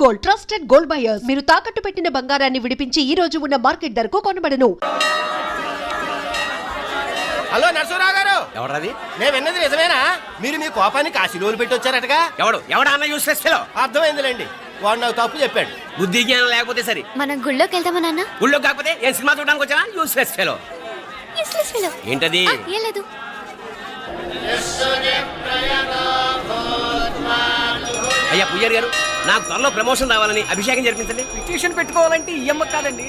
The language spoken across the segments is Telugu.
Gold, trusted gold buyers. మీరు తాకట్టు పెట్టిన బంగారాన్ని విడిపించి ఈ రోజు ఉన్న మార్కెట్ ధరకు కొనబడను. హలో నరసరావు గారు. ఎవరది? నేను విన్నది నిజమేనా? మీరు మీ కోపాన్ని కాశీలోలు పెట్టి వచ్చారటగా? ఎవడా అన్న యూస్లెస్ ఫెలో? అర్థమైందిలేండి, వాడు నాకు తప్పు చెప్పాడు. బుద్ధి జ్ఞానం లేకపోతే సరే. మనం గుళ్ళోకి వెళ్దామా నాన్న? గుళ్ళో కాకపోతే ఏం సినిమా చూడడానికి వచ్చావా? Useless fellow. ఏంటది? ఏం లేదు. అయ్యా పూజారి గారు, నాకు త్వరలో ప్రమోషన్ రావాలని అభిషేకం జరిపించండి. పిటిషన్ పెట్టుకోవాలంటే ఈ అమ్మ కాదండి,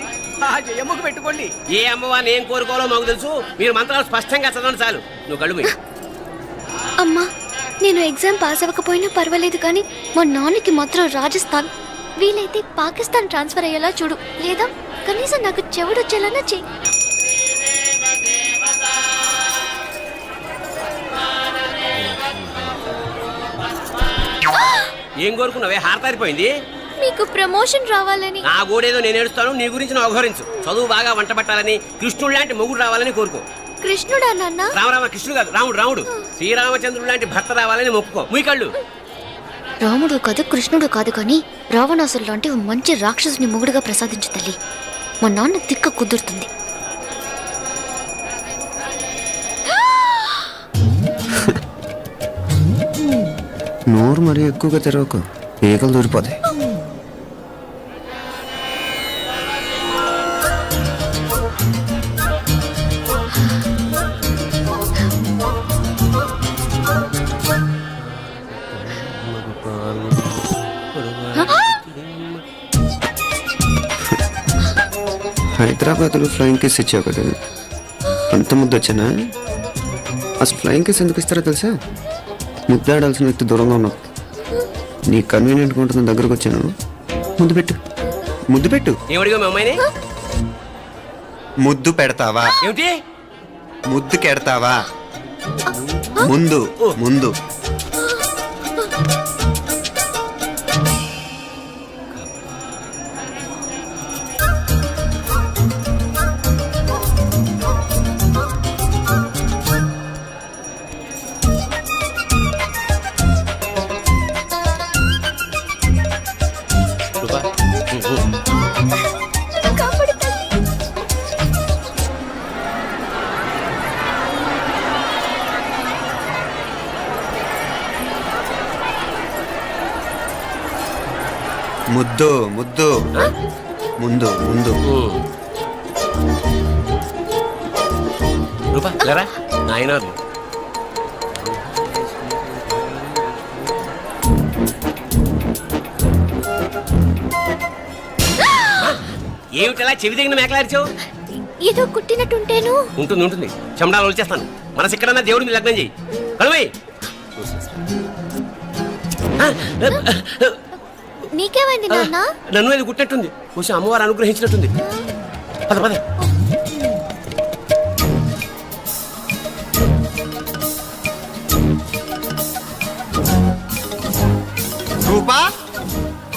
ఆ జయమ్మకు పెట్టుకోండి. ఏ అమ్మవారిని ఏం కోరుకోవాలో మాకు తెలుసు. మీరు మంత్రాలు స్పష్టంగా చదవండి చాలు. నువ్వు కళ్ళు మూయి. అమ్మా, నేను ఎగ్జామ్ పాస్ అవ్వకపోయినా పర్వాలేదు, కానీ మా నాన్నకి మాత్రం రాజస్థాన్, వీలైతే పాకిస్తాన్ ట్రాన్స్ఫర్ అయ్యేలా చూడు, లేదా కనీసం నాకు చెవుడు వచ్చేలానా చెయ్యి. ఏం కోరుకున్నావే? హారతారిపోయింది. మీకు ప్రమోషన్ రావాలని. నా గోడేదో నేను ఏడుస్తాను, నీ గురించి నువ్వు అవహరించు. చదువు బాగా వంట పట్టాలని, కృష్ణుడు లాంటి మొగుడు రావాలని కోరుకో. కృష్ణుడా నాన్న? రామరామ కృష్ణుడు కాదు, రాముడు. శ్రీరామచంద్రుడు లాంటి భర్త రావాలని మొక్కుకో. మీ కళ్ళు. రాముడు కాదు, కృష్ణుడు కాదు, కానీ రావణాసురు లాంటి మంచి రాక్షసుని మొగుడుగా ప్రసాదించు తల్లి. మా నాన్న తిక్క కుదురుతుంది. నోరు మరీ ఎక్కువగా తెరవకు, ఈకలు దూరిపోతాయి. హైదరాబాద్లో ఫ్లయింగ్ కేస్ ఇచ్చావు కదా, అంత ముద్దు వచ్చానా? అసలు ఫ్లయింగ్ కేస్ ఎందుకు ఇస్తారో తెలుసా? ముద్దాడాల్సిన వ్యక్తి దూరంగా ఉన్నావు. నీ కన్వీనియంట్గా ఉంటుంది, దగ్గరకు వచ్చాను. ముద్దు పెట్టు, ముద్దు పెట్టు. ఏమడిగా మీ అమ్మాయిని? ముద్దు పెడతావా? ఏమిటి? ముద్దు కెడతావా? ముందు ముందు. ముద్దు ముద్దు. ముందు ముందు. రూపా లేరా నాయనారు. ఏమిటలా చెవి దగ్గర మేకలారిచావు? ఏదో కుట్టినట్టుంటేను. ఉంటుంది. చెమడాలు వచ్చేస్తాను. మనసు ఎక్కడన్నా దేవుడి మీద లగ్నం చేయి. కలవై. నీకేమైంది నాన్న? నన్ను అది గుట్టినట్టుంది. కొంచెం అమ్మవారు అనుగ్రహించినట్టుంది. పద పద. రూపా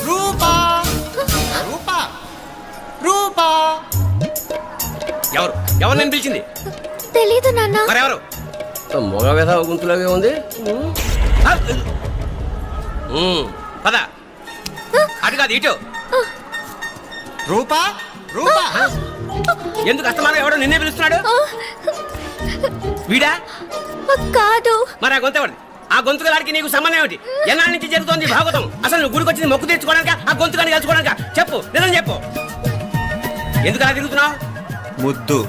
రూపా రూపా రూపా. ఎవరు నేను పిలిచింది? తెలీదు నాన్న. మరెవరు? మగ వేధ గుంతులాగే ఉంది. పద. అటు కాదు ఇటు. రూపా రూపా. ఎందుకు అస్తమానం ఎవడో నిన్నే పిలుస్తున్నాడు? వీడా కాదు. మరి ఆ గొంతు ఎవరిది? ఆ గొంతుగాడికి నీకు సంబంధం ఏమిటి? ఎన్నాళ్ళ నుంచి జరుగుతోంది భాగవతం? అసలు నువ్వు గుడికి వచ్చింది మొక్కు తెచ్చుకోవడానికి, ఆ గొంతుగాని కలుసుకోవడానికి? చెప్పు, నిజం చెప్పు. ఎందుకు అలా తిరుగుతున్నావు? ముద్దు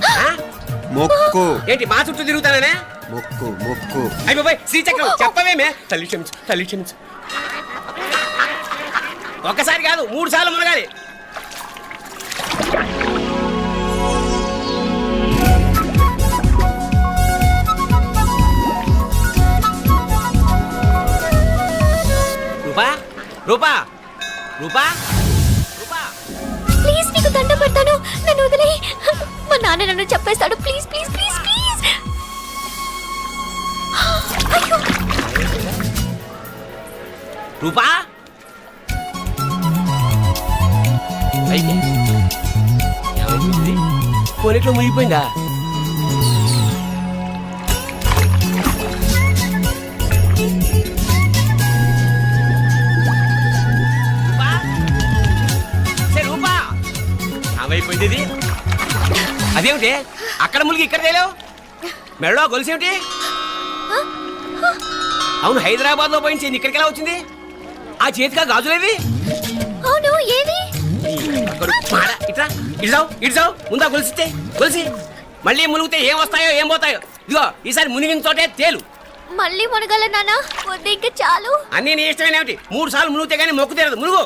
మొక్కు. ఏంటి మా చుట్టూ తిరుగుతానే? మొక్కు మొక్కు. అయిపోయి శ్రీచక్రం చెప్పవేమే? తల్లి క్షమించు, తల్లి క్షమించు. ఒక్కసారి కాదు 3 సార్లు మునగాలి. రూపా రూపా రూపా రూపా, ప్లీజ్ నీకు దండ పెడతాను, నన్ను వదిలేయ్. మా నాన్న నన్ను చెప్పేస్తాడు. Please please please please. అయ్యో. రూపా కొనిట్లో మునిగిపోయిందా? రూపా ఏమైపోయింది ఇది? అదేమిటి అక్కడ ములిగి ఇక్కడ తేలేవు మెడలో గొలుసేమిటి? అవును, హైదరాబాద్ లో పోయించింది ఇక్కడికి ఎలా వచ్చింది? ఆ చేతిగా గాజులేవి? అవును ఏవి? ఇట్రా ఇడ్సావు ముందా గొలిసితే గొలిసి మళ్ళీ మునిగితే ఏం వస్తాయో ఏం పోతాయో. ఇదిగో ఈసారి మునిగిన చోటే తేలు. మళ్ళీ మునగల నాన్న, వద్దు ఇంకా చాలు. అన్నీ నీ ఇష్టమేనేమిటి? 3 సార్లు మునిగితే గానీ మొక్కు తీరదు. మునుగు.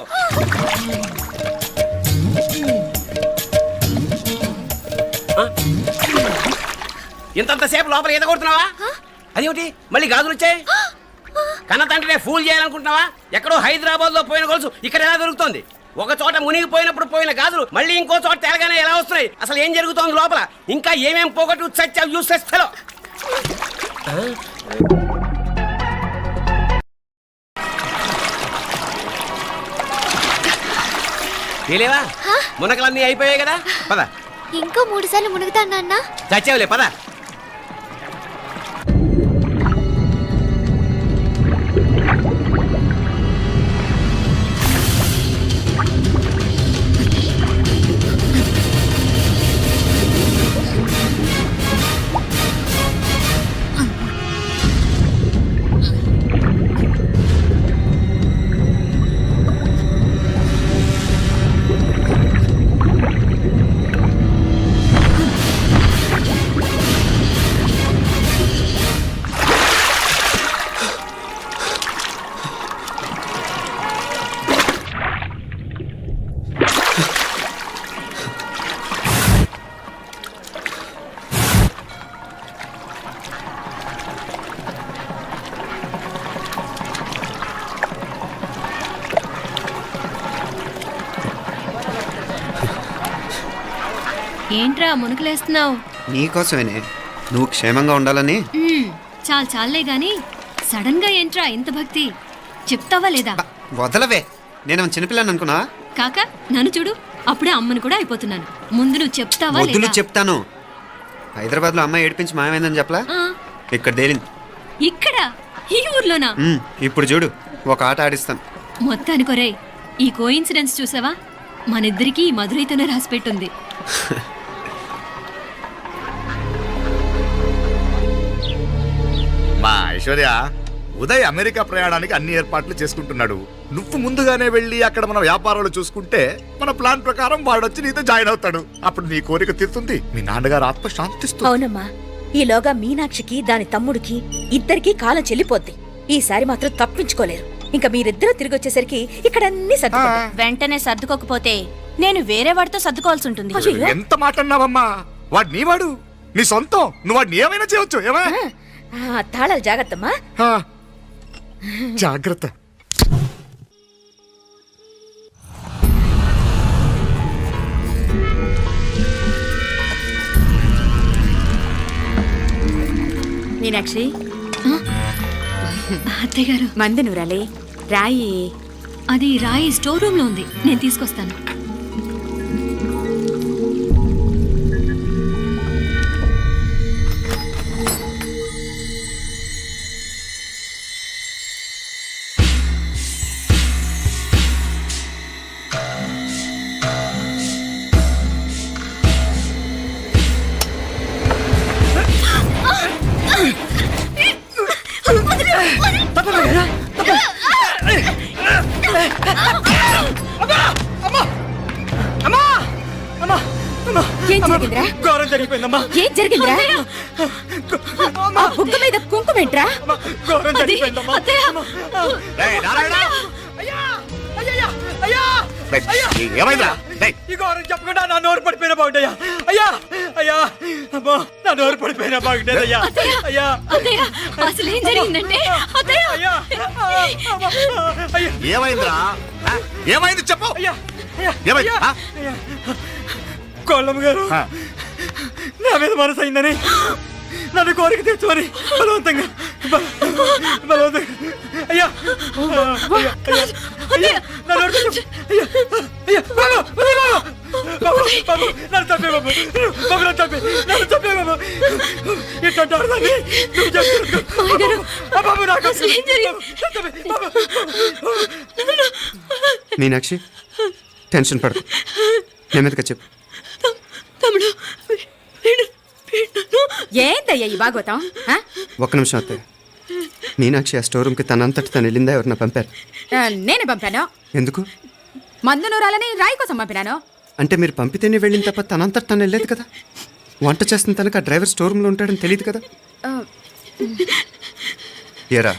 ఇంతంతసేపు లోపల ఈత కొడుతున్నావా? అదేమిటి మళ్ళీ గాజులు వచ్చాయి? కన్న తండ్రినే ఫూల్ చేయాలనుకుంటున్నావా? ఎక్కడో హైదరాబాద్ లో పోయిన గొలుసు ఇక్కడ ఎలా దొరుకుతుంది? ఒక చోట మునిగిపోయినప్పుడు పోయిన గాజులు మళ్ళీ ఇంకో చోట తేలగానే ఎలా వస్తున్నాయి? అసలు ఏం జరుగుతోంది లోపల? ఇంకా ఏమేం పోగొట్టు చచ్చావు యూస్లెస్ ఫెలో. తెలియవా? మునకలన్నీ అయిపోయాయి కదా, పద. ఇంకో 3 సార్లు మునుగుతాను నాన్న. చచ్చావులే, పద. ఏంట్రా మునుకులేస్తున్నావు? నీకోసమేనే, నువ్వు క్షేమంగా ఉండాలని. చాలే గాని సడన్ గా ఏంట్రా ఇంత భక్తి? చెప్తావా లేదా? వదలవే, నేను చిన్నపిల్లని అనుకున్నా. కాక నన్ను చూడు, అప్పుడే అమ్మను కూడా అయిపోతున్నాను. ముందు నువ్వు చెప్తావా వద్దులు లేదా? చెప్తాను. హైదరాబాద్ లో అమ్మాయి ఏడిపించి మాయమైందని చెప్పలా, ఆ, ఇక్కడ తేలింది. ఇక్కడ ఈ ఊర్లోనా? ఇప్పుడు చూడు, ఒక ఆట ఆడిస్తాను. మొత్తానికొరే ఈ కోయిన్సిడెన్స్ చూసావా? మనిద్దరికి ఈ మధురైతోనే రాసిపెట్టుంది. మా ఐశ్వర్య, ఉదయ్ అమెరికా ప్రయాణానికి అన్ని ఏర్పాట్లు చేసుకుంటున్నాడు. నువ్వు ముందుగానే వెళ్ళి అక్కడ మన వ్యాపారాలు చూసుకుంటే మన ప్లాన్ ప్రకారం వాడొచ్చి నీతో జాయిన్ అవుతాడు. అప్పుడు నీ కోరిక తీరుతుంది, మీ నాన్నగారు ఆత్మ శాంతిస్తుంది. అవునమ్మా, ఈలోగా మీనాక్షికి దాని తమ్ముడికి ఇద్దరికీ కాలం చెల్లిపోద్ది. ఈసారి మాత్రం తప్పించుకోలేరు. ఇంకా మీరిద్దరూ తిరిగి వచ్చేసరికి ఇక్కడ అన్ని వెంటనే సర్దుకోకపోతే నేను వేరే వాడితో సర్దుకోవాల్సి ఉంటుంది. ఎంత మాట అన్నావమ్మా? వాడు నీ వాడు, నీ సొంతం. నువ్వు వాడిని ఏమైనా చేయవచ్చు. ఏమా తాళాలు జాగ్రత్తమ్మా. జాగ్రత్త. మీనాక్షి, అత్తయ్య గారు, మందు నూరాలి, రాయి. అది రాయి స్టోర్ రూమ్ లో ఉంది, నేను తీసుకొస్తాను. ఏం జరిగిందిరా? ఘోరం జరిగిపోయిందమ్మా. ఏం జరిగిందిరా? ఆ బుగ్గ మీద కుంకుమేంట్రా? ఘోరం జరిగిపోయిందమ్మా. రేయ్, నారాయణ! రేయ్, ఏమైందిరా? రేయ్, ఈ ఘోరం చెప్పకుండా నా నోరు పడిపోయిన బాగుంటయ్యా. అయ్యా అయ్యా, అమ్మో, నా నోరు పడిపోయిన బాగుంటేదయ్యా. అయ్యా అత్తయ్య, అసలు ఏం జరిగిందంటే అత్తయ్య, అయ్యా, అయ్యా, ఏమైందిరా? ఏమైంది చెప్పు. అయ్యా, ఏమైంది? అయ్యా. కోళ్ళమ్మ గారు నా మీద మనసు అయిందని నన్ను కోరిక తెచ్చుకొని బలవంతంగా అయ్యా అయ్యా నన్ను అయ్యా బాబు బాబు నన్ను చంపే బాబు బాబు నన్ను చంపే బాబు ఇట్లాంటి ఆడదాన్ని నువ్వు చెప్తున్నావు బాబు నాకు మీనాక్షి, టెన్షన్ పడకు, నెమ్మదిగా చెప్పు. ఏందయ్యా ఈ భాగవతం ఆ? ఒక్క నిమిషం అత్తయ్య. మీనాక్షి ఆ స్టోర్ రూమ్కి తనంతటి తను వెళ్ళిందా ఎవరన్నా పంపారు? నేనే పంపాను. ఎందుకు? మందు నూరాలని రాయి కోసం పంపినాను. అంటే మీరు పంపితేనే వెళ్ళింది తప్ప తనంతటి తను వెళ్ళలేదు కదా. వంట చేస్తున్న తనకు ఆ డ్రైవర్ స్టోర్ రూమ్లో ఉంటాడని తెలియదు కదా. ఏరా,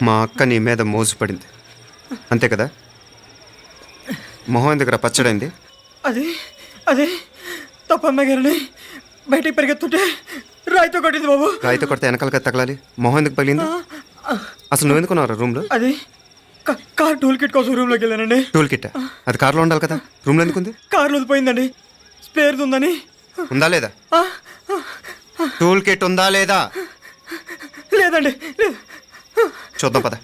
మా అక్క నీ మీద మోజు పడింది అంతే కదా. మొహం దగ్గర పచ్చడైంది. అది తప్ప అమ్మాయి గారిని బయటికి పరిగెత్తుంటే రాయితో కొట్టింది బాబు. రాయితో కొడితే వెనకాలగా తగలాలి. మొహం ఎందుకు పగిలింది? అసలు నువ్వు ఎందుకున్నావు రూమ్లో? అది కార్ టూల్ కిట్ కోసం రూమ్లోకి వెళ్ళానండి. టూల్ కిట్ అది కార్లో ఉండాలి కదా, రూమ్లో ఎందుకుంది? కార్లో పోయిందండి. స్పేర్ ఉందని. ఉందా లేదా? టూల్ కిట్ ఉందా లేదా? లేదండి, లేదు. చూద్దాం పద.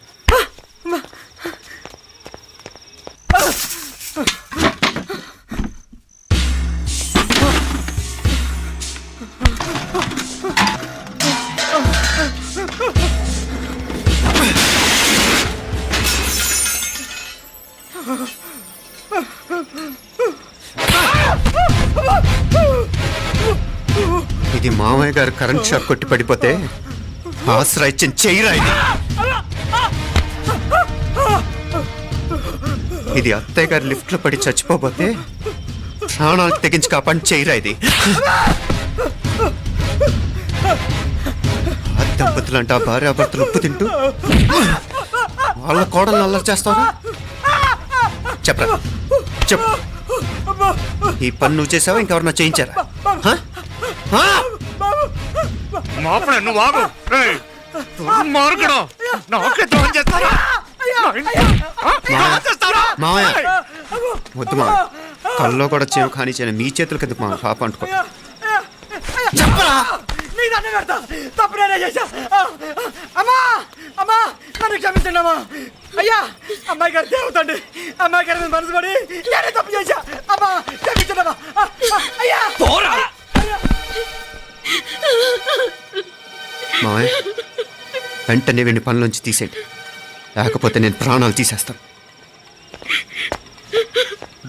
ఇది మామయ్య గారు కరెంట్ షాక్ కొట్టి పడిపోతే ఆసరా ఇచ్చిన చెయ్యిరా ఇది. ఇది అత్తయ్య గారు లిఫ్ట్ లో పడి చచ్చిపోతే ప్రాణాలకు తెగించి కాపాడి చెయ్యిరా ఇది. ఆ దంపతులంట భార్యాభర్తలు ఉప్పు తింటూ వాళ్ళ కోడలు అల్లరి చేస్తావరా? చెప్పరా, చెప్పు. ఈ పని నువ్వు చేసావా ఇంకెవరన్నా చేయించారా? మాపడే నువ్వు ఆగు. రేయ్, దుర్మార్గుడు. నాకే ద్రోహం చేస్తారా? మావయ్య వద్దు మా కల్లో కూడా చేయం కానీ చేయను. మీ చేతులు కదా మా పాప అంటుకో. చెప్పరా, నీ దండం పెడతా. తప్పు నేనే చేశా. అమ్మా, అమ్మా, నన్ను క్షమించండి అమ్మా. అయ్యా, అమ్మాయి గారు దేవతండి. అమ్మాయి గారి మీద మనసు పడి నేనే తప్పు చేశా. అమ్మా, క్షమించండి అమ్మా. అయ్యా, మావయ్య వెంటనే వీడిని పనిలోంచి తీసేయండి, లేకపోతే నేను ప్రాణాలు తీసేస్తాను.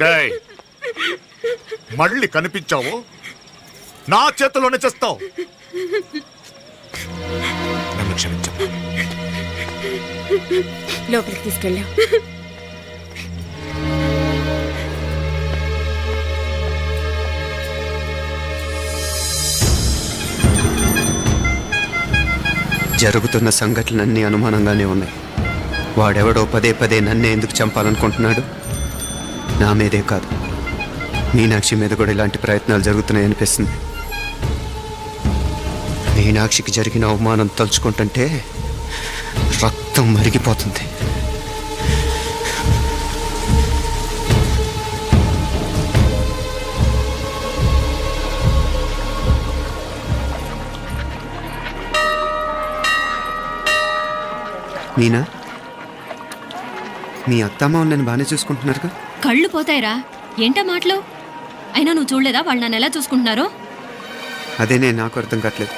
డేయ్, మళ్ళీ కనిపించావు నా చేతిలోనే చేస్తావు. నన్ను క్షమించమ్మా. లోపలికి తీసుకెళ్ళాం. జరుగుతున్న సంఘటనలన్నీ అనుమానంగానే ఉన్నాయి. వాడెవడో పదే పదే నన్నే ఎందుకు చంపాలనుకుంటున్నాడు? నా మీదే కాదు, మీనాక్షి మీద కూడా ఇలాంటి ప్రయత్నాలు జరుగుతున్నాయి అనిపిస్తుంది. మీనాక్షికి జరిగిన అవమానం తలుచుకుంటుంటే రక్తం మరిగిపోతుంది. మీనా, మీ అత్తమ్మ నన్ను బాగానే చూసుకుంటున్నారుగా? కళ్ళు పోతాయిరా, ఏంటా మాటలు? అయినా నువ్వు చూడలేదా వాళ్ళు నన్ను ఎలా చూసుకుంటున్నారో? అదేనే నాకు అర్థం కావట్లేదు.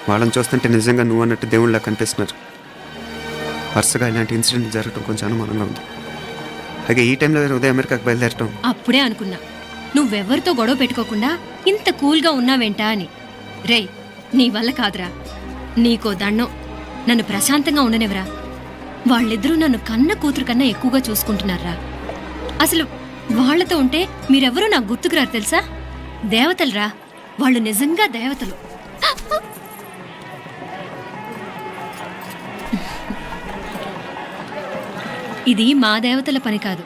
వాళ్ళని చూస్తుంటే నిజంగా నువ్వు అన్నట్టు దేవుళ్ళ కనిపిస్తున్నారు. వరుసగా ఇలాంటి ఇన్సిడెంట్ జరగడం కొంచెం అనుమానంగా ఉంది. అలాగే ఈ టైంలో ఉదయం అమెరికాకు బయలుదేరటం. అప్పుడే అనుకున్నా నువ్వెవరితో గొడవ పెట్టుకోకుండా ఇంత కూల్గా ఉన్నావేంటా అని. రేయ్, నీ వల్ల కాదురా, నీకో దండం. నన్ను ప్రశాంతంగా ఉండనివరా. వాళ్ళిద్దరూ నన్ను కన్న కూతురు కన్నా ఎక్కువగా చూసుకుంటున్నారా. అసలు వాళ్లతో ఉంటే మీరెవరూ నాకు గుర్తుకురారు తెలుసా? దేవతలురా, వాళ్ళు నిజంగా దేవతలు. ఇది మా దేవతల పని కాదు,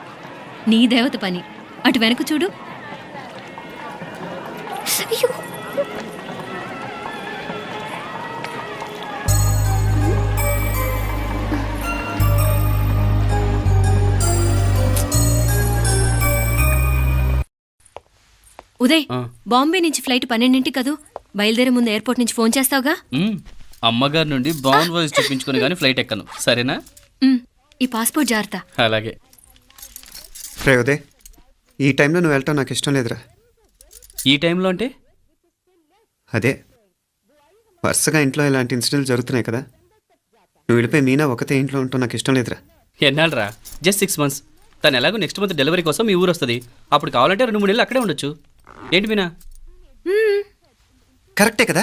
నీ దేవత పని. అటు వెనక చూడు. అయ్యో, ఉదయ్, బాంబే నుంచి ఫ్లైట్ 12 కదూ. బయలుదేరే ముందు ఎయిర్పోర్ట్ నుంచి ఫోన్ చేస్తావుగా? అమ్మగారి నుండి బాండ్ వాయిస్ చూపించుకుని కానీ ఫ్లైట్ ఎక్కను, సరేనా? ఈ పాస్పోర్ట్ జాగ్రత్త. అలాగే. రే ఉదయ్, ఈ టైంలో నువ్వు వెళ్ళటం నాకు ఇష్టం లేదురా. ఈ టైంలో అంటే? అదే వరుసగా ఇంట్లో ఇలాంటి ఇన్సిడెంట్లు జరుగుతున్నాయి కదా. నువ్వు వెళ్ళిపోయి మీనా ఒకతే ఇంట్లో ఉంటావు నాకు ఇష్టం లేదురా. ఎన్నాళ్ళరా? Just 6 months. తను ఎలాగో నెక్స్ట్ మంత్ డెలివరీ కోసం మీ ఊరు వస్తుంది. అప్పుడు కావాలంటే 2-3 నెలలు అక్కడే ఉండొచ్చు. ఏంటి మీనా? కరెక్టే కదా,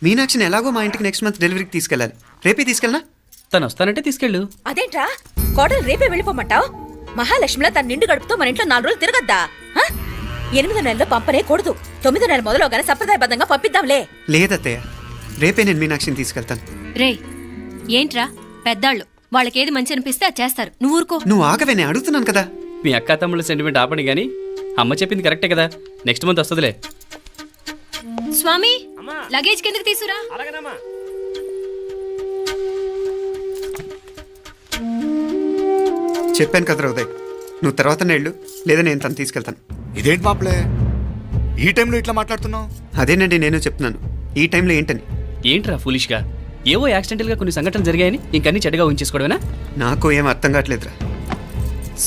మీనాక్షిని ఎలాగో మా ఇంటికి నెక్స్ట్ మంత్ డెలివరీకి తీసుకెళ్ళాలి. రేపే తీసుకెళ్ళనా? తను వస్తానంటే తీసుకెళ్ళు. అదేంట్రా కోడలు రేపే వెళ్ళిపోమంటావు? మహాలక్ష్మిలా తన నిండు గడుపుతో మన ఇంట్లో 4 రోజులు తిరగద్దా? 8వ నెలలో పంపనే కూడదు. 9వ నెల మొదలుగానే సంప్రదాయబద్ధంగా పంపిద్దాంలే. లేదత్తయ్య, రేపే నేను మీనాక్షిని తీసుకెళ్తాను. రే ఏంట్రా పెద్దాళ్ళు, వాళ్ళకేది మంచి అనిపిస్తే అది చేస్తారు. నువ్వు ఊరుకో. నువ్వు ఆగవే, నేను అడుగుతున్నాను కదా. మీ అక్క తమ్ముళ్ళ సెంటిమెంట్ ఆపండి కానీ అమ్మ చెప్పింది కరెక్టే కదా, నెక్స్ట్ మంత్ వస్తుందిలే. స్వామి లగేజ్ కిందకి తీసురా. అలాగేనమ్మా. చెప్పాను కదరా ఉదయ్, నువ్వు తర్వాత నేళ్ళు లేదా నేను తను తీసుకెళ్తాను. ఇదేంటి మాప్లే ఈ టైంలో ఇట్లా మాట్లాడుతున్నావు? అదేనండి నేను చెప్తున్నాను, ఈ టైంలో ఏంటని. ఏంట్రా ఫులిష్గా, ఏవో యాక్సిడెంటల్గా కొన్ని సంఘటనలు జరిగాయని ఇంకన్నీ చెడ్డగా ఉంచేసుకోవడమేనా? నాకు ఏం అర్థం కావట్లేదురా,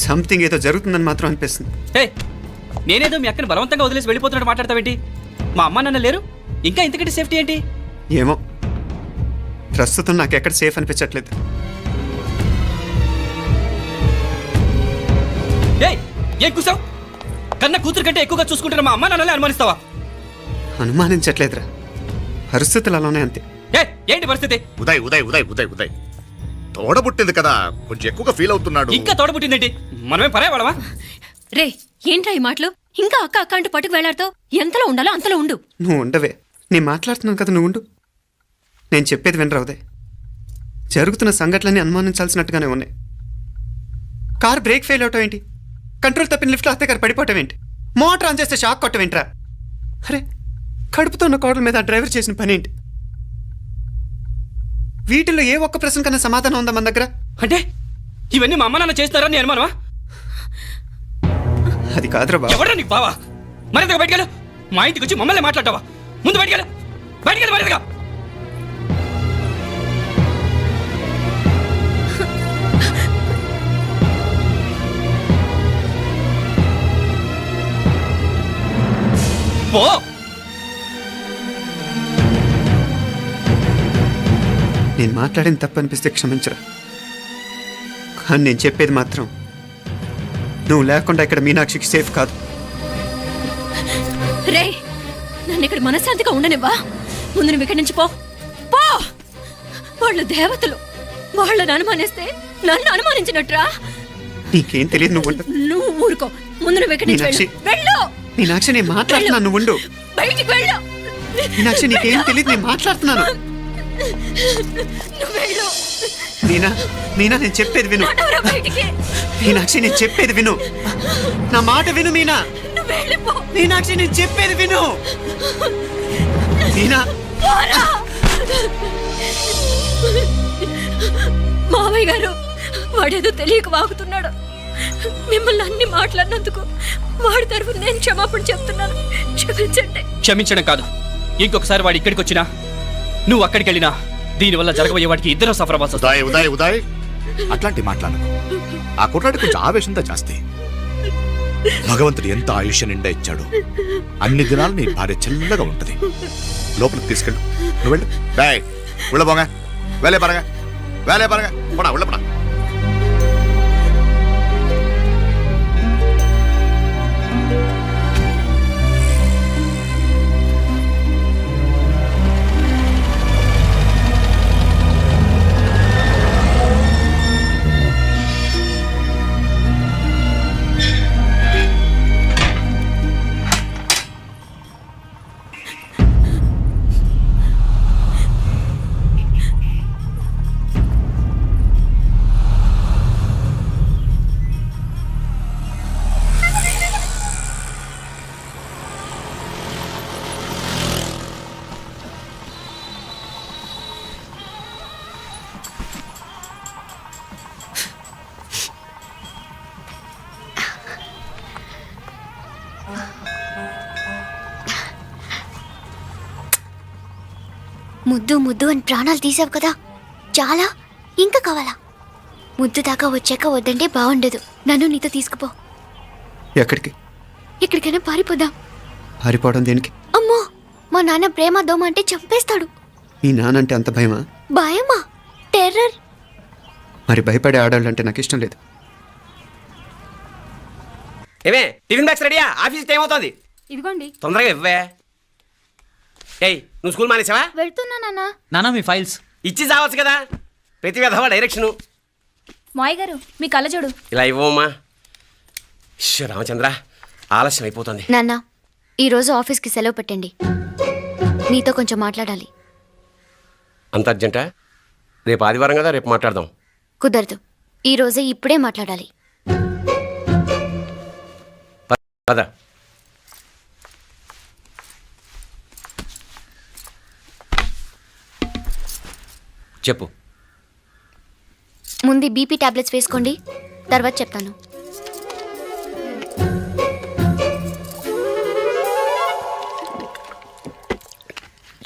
సంథింగ్ ఏదో జరుగుతుందని మాత్రం అనిపిస్తుంది. హే, నేనేదో మీ అక్కని బలవంతంగా వదిలేసి వెళ్ళిపోతున్నట్టు మాట్లాడతావేంటి? మా అమ్మ నాన్న లేరు, ఇంకా ఇంతకంటే సేఫ్టీ ఏంటి? ఏమో, ప్రస్తుతం నాకు ఎక్కడ సేఫ్ అనిపించట్లేదు. ఏయ్, ఏం కూసావు? కన్న కూతురు కంటే ఎక్కువగా చూసుకుంటున్న మా అమ్మ నాన్నలే అనుమానిస్తావా? అనుమానించట్లేదురా, పరిస్థితులు అలానే అంతే. ఏంటి పరిస్థితి? ఉదయ్ ఉదయ్ ఉదయ్ ఉదయ్ ఉదయ్ తోడబుట్టింది కదా, కొంచెం ఎక్కువగా ఫీల్ అవుతున్నాడు. ఇంకా తోడబుట్టిందేంటి? మనమే పరాయవాళ్ళమా? రే ఏంట్రా ఈ మాటలు? ఇంకా అక్క అక్క అంటూ పట్టుకు వెళ్లాడుతావు. ఎంతలో ఉండాలో అంతలో ఉండు. నువ్వు ఉండవే, నేను మాట్లాడుతున్నాను కదా, నువ్వు ఉండు. నేను చెప్పేది వినరా ఉదయ్, జరుగుతున్న సంఘటనలన్నీ అనుమానించాల్సినట్టుగానే ఉన్నాయి. కార్ బ్రేక్ ఫెయిల్ అవటం ఏంటి? కంట్రోల్ తప్పిన లిఫ్ట్లో అత్తే గారు పడిపోవటం ఏంటి? మోటార్ ఆన్ చేస్తే షాక్ కొట్టం ఏంట్రా? అరే, కడుపుతో ఉన్న కోడల మీద ఆ డ్రైవర్ చేసిన పని ఏంటి? వీటిల్లో ఏ ఒక్క ప్రశ్న కన్నా సమాధానం ఉందా మన దగ్గర? అంటే ఇవన్నీ మా అమ్మ నాన్న చేస్తారని నీ అనుమానమా? అది కాదురా బాబు. ఎవరా నీకు బావా? మరింతగా బయటకెళ్ళు. మా ఇంటికి వచ్చి మమ్మల్ని మాట్లాడతావా? ముందు బయటకెళ్ళు, బయటకెళ్ళు మరింతగా. పో. నేను మాట్లాడింది తప్పు అనిపిస్తే క్షమించరా, కానీ నేను చెప్పేది మాత్రం నువ్వు లేకుండా ఇక్కడ మీనాక్షికి సేఫ్ కాదు. రే నన్ను ఇక్కడ మనశ్శాంతిగా ఉండనివ్వా. ముందు నువ్వు ఇక్కడి నుంచి పో. పో. వాళ్ళు దేవతలు, వాళ్ళని అనుమానిస్తే నన్ను అనుమానించినట్రా. నీకేం తెలియదు, నువ్వు ఉండు. నువ్వు ఊరుకో. ముందు నువ్వు ఇక్కడి నుంచి మీనాక్షి. వెళ్ళు. మీనాక్షి, నేను మాట్లాడుతున్నాను, నువ్వు ఉండు. బయటికి వెళ్ళు. మీనాక్షి, నీకేం తెలియదు, నేను మాట్లాడుతున్నాను. నువ్వు వెళ్ళు. మీనా, మీనా, నేను చెప్పేది విను. నడవరా బయటికి. మీనాక్షి, నేను చెప్పేది విను, నా మాట విను. మీనా, నువ్వు వెళ్ళిపో. మీనాక్షి, నేను చెప్పేది విను. మీనా, పోరా. మావయ్య గారు, వాడేదో తెలియక వాగుతున్నాడు. మిమ్మల్ని అన్ని మాట్లాడినందుకు వాడి తరఫున నేను క్షమాపణ చెప్తున్నాను. క్షమించండి. క్షమించడం కాదు, ఇంకొకసారి వాడు ఇక్కడికి వచ్చినా నువ్వు అక్కడికి వెళ్ళినా దీనివల్ల జరగబోయే వాడికి ఇద్దరు సఫర్ అవ్వాల్సి వస్తుంది. ఉదయ్ ఉదయ్ ఉదయ్ అట్లాంటి మాట్లాడకు. ఆ కుట్రాడి కొంచెం ఆవేశంతో జాస్తి. భగవంతుడు ఎంత ఆయుష్య నిండా ఇచ్చాడు. అన్ని దినాలు నీ భార్య చల్లగా ఉంటది. లోపలికి తీసుకెళ్ళు, నువ్వు వెళ్ళు. డాయ్ ఉళ్ళ పోగా, వేలే పరగా, వేలే పరగా, పడా ఉళ్ళ పడా. ముద్దు ముద్దు అని ప్రాణాలు తీసావు కదా, చాలా ఇంకా కావాలా? ముద్దు దాకా వచ్చాక వద్దంటే బాగుండదు. నన్ను నీతో తీసుకుపో. ఎక్కడికి? ఎక్కడికైనా పారిపోదాం. పారిపోవడం దేనికి? అమ్మో, మా నాన్న ప్రేమ దోమ అంటే చంపేస్తాడు. మీ నానంటే అంత భయమా? భయమా? టెర్రర్. మరి భయపడే ఆడవాళ్ళు అంటే నాకు ఇష్టం లేదు. ఏమే టిఫిన్ బ్యాగ్స్ రెడీయా? ఆఫీస్ టైం అవుతుంది. ఇదిగోండి. తొందరగా ఇవ్వే. ఏయ్ నువ్వు స్కూల్ మానేసావా? వెళ్తున్నా నాన్న. నానా మీ ఫైల్స్ ఇచ్చి చావచ్చు కదా, ప్రతి విధవా డైరెక్షను. మాయ్ గారు మీ కళ్ళజోడు. ఇలా ఇవ్వమ్మా. రామచంద్ర ఆలస్యం అయిపోతుంది. నాన్న ఈరోజు ఆఫీస్కి సెలవు పెట్టండి, నీతో కొంచెం మాట్లాడాలి. అంత అర్జెంటా? రేపు ఆదివారం కదా, రేపు మాట్లాడదాం. కుదరదు, ఈరోజే ఇప్పుడే మాట్లాడాలి. పద. చెప్పు. ముందు బీపీ టాబ్లెట్స్ వేసుకోండి, తర్వాత చెప్తాను.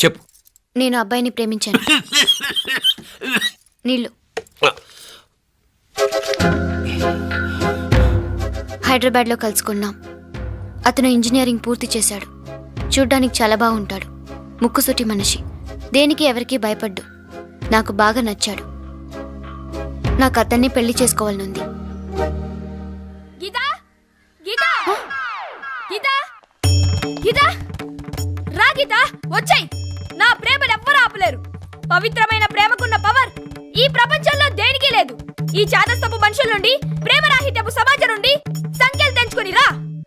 చెప్పు. నేను అబ్బాయిని ప్రేమించాను. నీళ్ళు. హైదరాబాద్లో కలుసుకున్నాం. అతను ఇంజనీరింగ్ పూర్తి చేశాడు. చూడ్డానికి చాలా బాగుంటాడు. ముక్కుసూటి మనిషి, దేనికి ఎవరికీ భయపడ్డు. నాకు బాగా నచ్చాడు. నాకు అతన్ని పెళ్లి చేసుకోవాలనుంది. గీతా గీతా గీతా గీతా రా గీతా, వచ్చాయి. నా ప్రేమను ఎవ్వరూ ఆపలేరు. పవిత్రమైన ప్రేమకున్న పవర్ ఈ ప్రపంచంలో దేనికి లేదు. ఈ చాదస్తపు మనుషుల నుండి, ప్రేమరాహిత్యపు సమాజం నుండి సంఖ్యలు తెంచుకుని రా.